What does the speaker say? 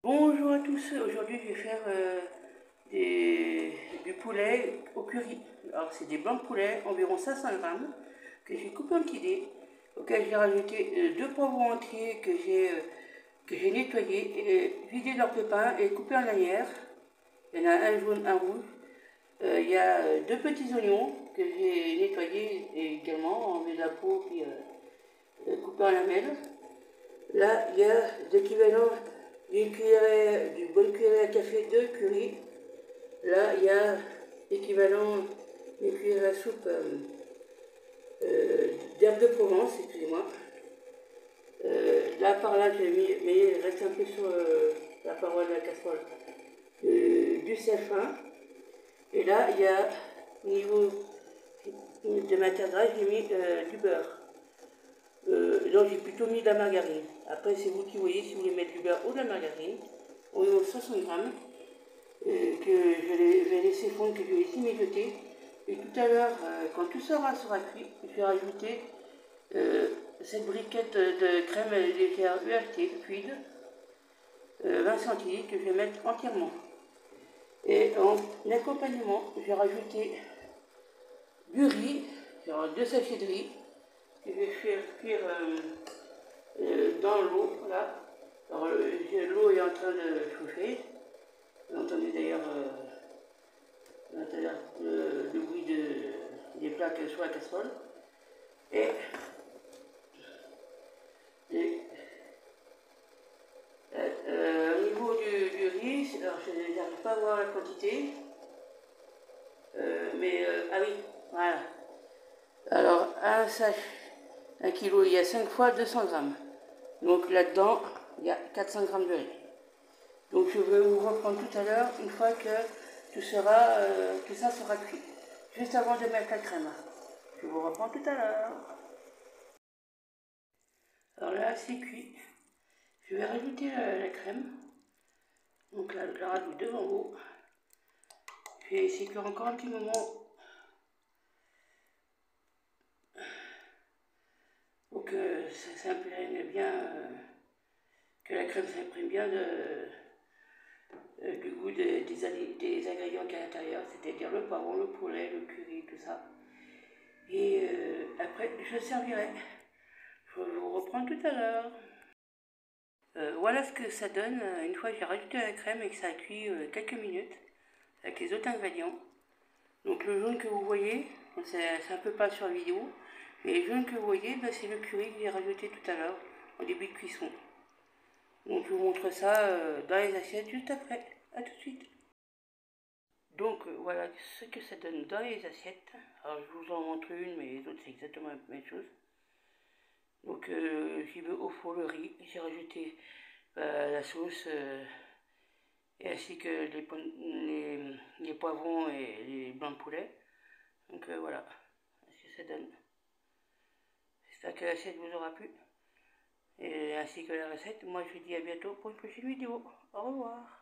Bonjour à tous, aujourd'hui je vais faire du poulet au curry. Alors c'est des blancs de poulet, environ 500 grammes, que j'ai coupé en petits dés, auquel j'ai rajouté deux poivrons entiers que j'ai nettoyés, vidés de leurs pépins et coupés en lanières. Il y en a un jaune, un rouge. Il y a deux petits oignons que j'ai nettoyés également, enlevé la peau puis coupés en lamelles. Là, il y a l'équivalent d'une bonne cuillerée à café de curry. Là, il y a l'équivalent d'une cuillère à soupe d'herbe de Provence, excusez-moi. Là, par là, j'ai mis, mais il reste un peu sur la paroi de la casserole, du sel fin. Et là, il y a, au niveau de ma terre, j'ai mis du beurre. Donc j'ai plutôt mis de la margarine. Après c'est vous qui voyez si vous voulez mettre du beurre ou de la margarine. On est aux 60 grammes que je vais laisser fondre, que je vais laisser mijoter. Et tout à l'heure, quand tout sera cuit, je vais rajouter cette briquette de crème légère UHT fluide, 20 centilitres, que je vais mettre entièrement. Et en accompagnement, je vais rajouter du riz, genre 2 sachets de riz, que je vais faire cuire dans l'eau, là. Alors l'eau est en train de chauffer. Vous entendez d'ailleurs le bruit des plaques sur la casserole. Et au niveau du riz, alors je n'arrive pas à voir la quantité, ah oui, voilà. Alors un kilo, il y a 5 fois 200 grammes. Donc là-dedans, il y a 400 grammes de riz. Donc je vais vous reprendre tout à l'heure, une fois que tout ça sera cuit. Juste avant de mettre la crème. Je vous reprends tout à l'heure. Alors là, c'est cuit. Je vais rajouter la crème. Donc là, je la rajoute devant vous. Je vais essayer de cuire encore un petit moment. Pour que ça s'imprègne bien, que la crème s'imprègne bien du goût des ingrédients qu'il y a à l'intérieur, c'est-à-dire le poivron, le poulet, le curry, tout ça. Et après, je servirai. Je vous reprends tout à l'heure. Voilà ce que ça donne une fois que j'ai rajouté la crème et que ça a cuit quelques minutes avec les autres ingrédients. Donc le jaune que vous voyez, c'est un peu pas sur la vidéo, mais le jaune que vous voyez, ben, c'est le curry que j'ai rajouté tout à l'heure au début de cuisson. Donc je vous montre ça dans les assiettes juste après. A tout de suite. Donc voilà ce que ça donne dans les assiettes. Alors je vous en montre une, mais les autres c'est exactement la même chose. Donc j'ai mis au four le riz, j'ai rajouté la sauce et ainsi que les poivrons et les blancs de poulet. Donc voilà ce que ça donne. J'espère que l'assiette vous aura plu et ainsi que la recette. Moi je vous dis à bientôt pour une prochaine vidéo. Au revoir.